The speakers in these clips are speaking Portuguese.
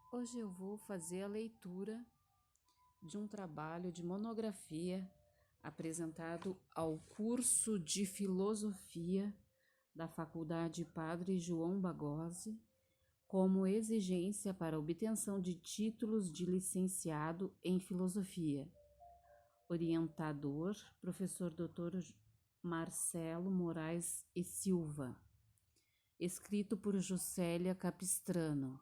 Hoje eu vou fazer a leitura de um trabalho de monografia apresentado ao curso de Filosofia da Faculdade Padre João Bagose, como exigência para obtenção de títulos de licenciado em Filosofia. Orientador, professor Dr. Marcelo Moraes e Silva. Escrito por Juscelia Capistrano.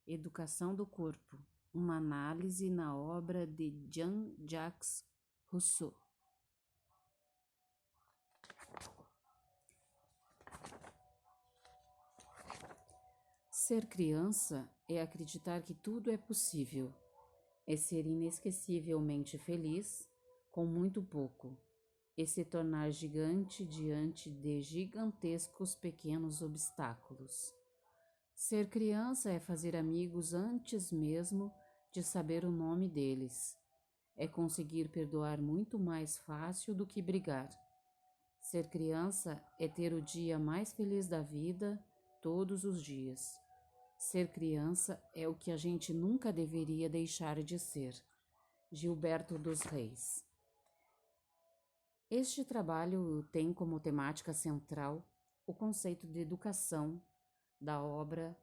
Educação do Corpo, uma análise na obra de Jean-Jacques Rousseau. Ser criança é acreditar que tudo é possível, é ser inesquecivelmente feliz com muito pouco, e se tornar gigante diante de gigantescos pequenos obstáculos. Ser criança é fazer amigos antes mesmo de saber o nome deles. É conseguir perdoar muito mais fácil do que brigar. Ser criança é ter o dia mais feliz da vida todos os dias. Ser criança é o que a gente nunca deveria deixar de ser. Gilberto dos Reis. Este trabalho tem como temática central o conceito de educação da obra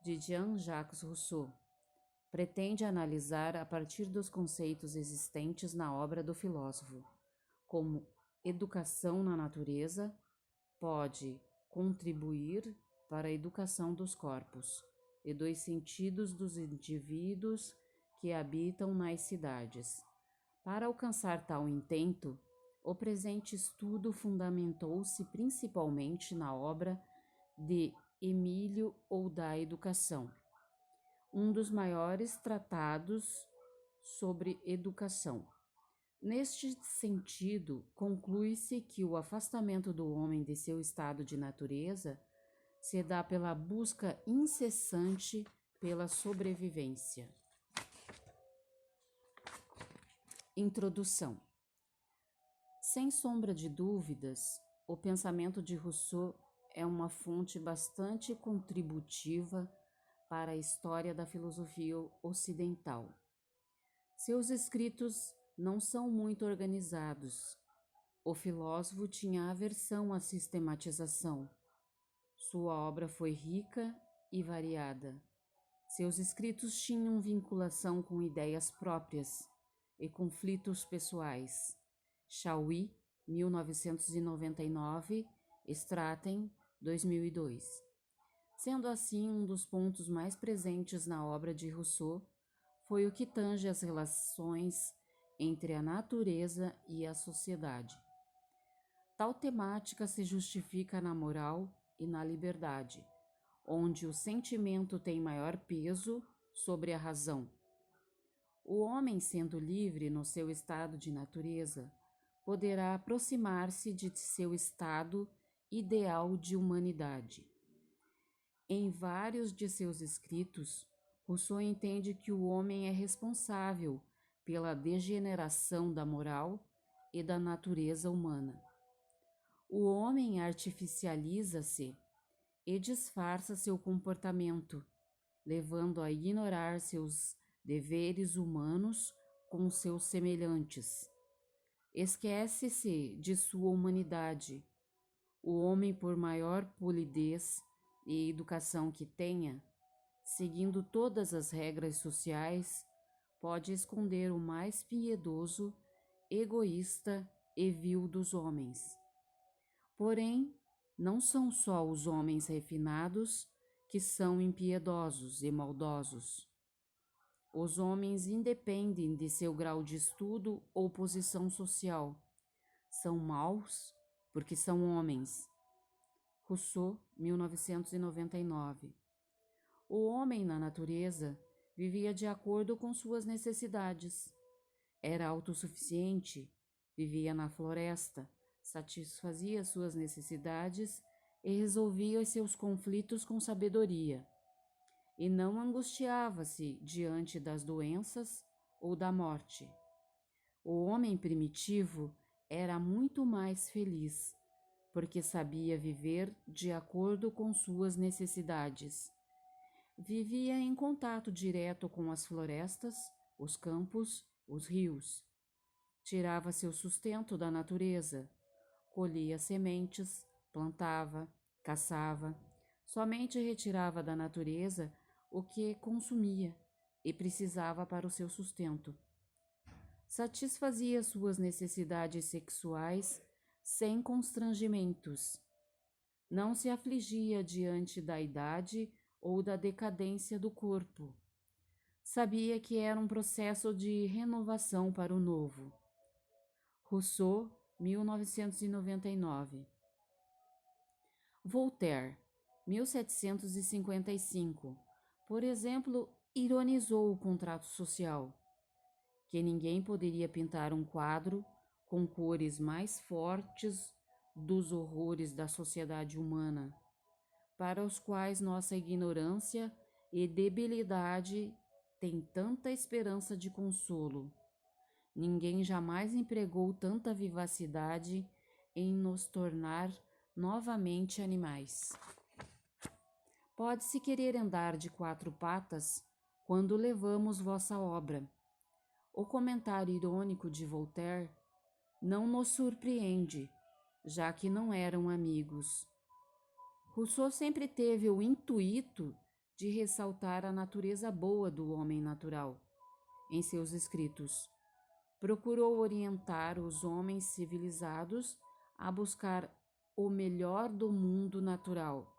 de Jean-Jacques Rousseau. Pretende analisar a partir dos conceitos existentes na obra do filósofo, como educação na natureza pode contribuir para a educação dos corpos e dos sentidos dos indivíduos que habitam nas cidades. Para alcançar tal intento, o presente estudo fundamentou-se principalmente na obra de Emílio ou da Educação, um dos maiores tratados sobre educação. Neste sentido, conclui-se que o afastamento do homem de seu estado de natureza se dá pela busca incessante pela sobrevivência. Introdução. Sem sombra de dúvidas, o pensamento de Rousseau é uma fonte bastante contributiva para a história da filosofia ocidental. Seus escritos não são muito organizados. O filósofo tinha aversão à sistematização. Sua obra foi rica e variada. Seus escritos tinham vinculação com ideias próprias e conflitos pessoais. Chauí, 1999, Straten, 2002. Sendo assim, um dos pontos mais presentes na obra de Rousseau foi o que tange as relações entre a natureza e a sociedade. Tal temática se justifica na moral e na liberdade, onde o sentimento tem maior peso sobre a razão. O homem, sendo livre no seu estado de natureza, poderá aproximar-se de seu estado ideal de humanidade. Em vários de seus escritos, Rousseau entende que o homem é responsável pela degeneração da moral e da natureza humana. O homem artificializa-se e disfarça seu comportamento, levando a ignorar seus deveres humanos com seus semelhantes. Esquece-se de sua humanidade. O homem, por maior polidez e educação que tenha, seguindo todas as regras sociais, pode esconder o mais piedoso, egoísta e vil dos homens. Porém, não são só os homens refinados que são impiedosos e maldosos. Os homens independem de seu grau de estudo ou posição social. São maus porque são homens. Rousseau, 1999. O homem na natureza vivia de acordo com suas necessidades. Era autossuficiente, vivia na floresta, satisfazia suas necessidades e resolvia os seus conflitos com sabedoria. E não angustiava-se diante das doenças ou da morte. O homem primitivo era muito mais feliz, porque sabia viver de acordo com suas necessidades. Vivia em contato direto com as florestas, os campos, os rios. Tirava seu sustento da natureza, colhia sementes, plantava, caçava, somente retirava da natureza o que consumia e precisava para o seu sustento. Satisfazia suas necessidades sexuais sem constrangimentos. Não se afligia diante da idade ou da decadência do corpo. Sabia que era um processo de renovação para o novo. Rousseau, 1999. Voltaire, 1755, por exemplo, ironizou o contrato social, que ninguém poderia pintar um quadro com cores mais fortes dos horrores da sociedade humana, para os quais nossa ignorância e debilidade têm tanta esperança de consolo. Ninguém jamais empregou tanta vivacidade em nos tornar novamente animais. Pode-se querer andar de quatro patas quando levamos vossa obra. O comentário irônico de Voltaire não nos surpreende, já que não eram amigos. Rousseau sempre teve o intuito de ressaltar a natureza boa do homem natural em seus escritos. Procurou orientar os homens civilizados a buscar o melhor do mundo natural,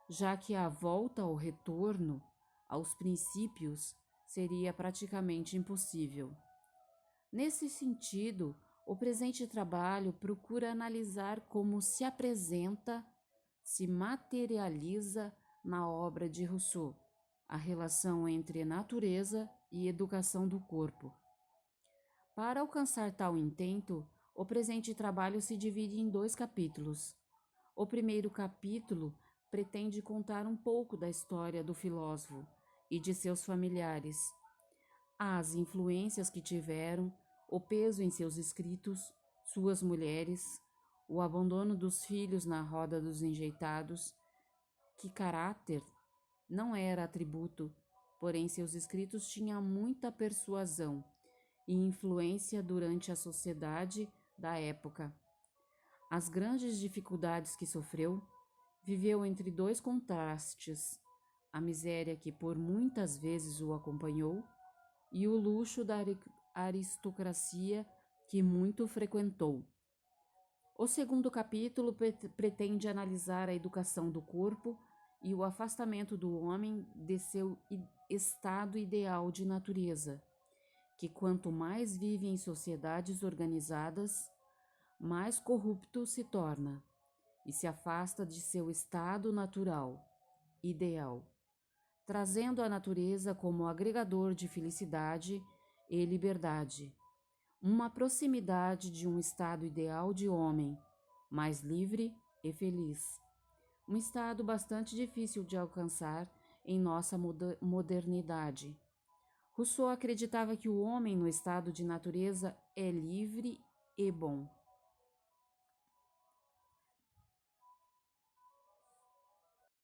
já que a volta ao retorno aos princípios seria praticamente impossível. Nesse sentido, o presente trabalho procura analisar como se apresenta, se materializa na obra de Rousseau, a relação entre natureza e educação do corpo. Para alcançar tal intento, o presente trabalho se divide em 2 capítulos. O primeiro capítulo pretende contar um pouco da história do filósofo e de seus familiares, as influências que tiveram, o peso em seus escritos, suas mulheres, o abandono dos filhos na roda dos enjeitados, que caráter não era atributo, porém seus escritos tinham muita persuasão e influência durante a sociedade da época. As grandes dificuldades que sofreu, viveu entre 2 contrastes, a miséria que por muitas vezes o acompanhou e o luxo da aristocracia que muito frequentou. O segundo capítulo pretende analisar a educação do corpo e o afastamento do homem de seu estado ideal de natureza, que quanto mais vive em sociedades organizadas, mais corrupto se torna e se afasta de seu estado natural, ideal, trazendo a natureza como agregador de felicidade e liberdade, uma proximidade de um estado ideal de homem, mais livre e feliz. Um estado bastante difícil de alcançar em nossa modernidade. Rousseau acreditava que o homem no estado de natureza é livre e bom.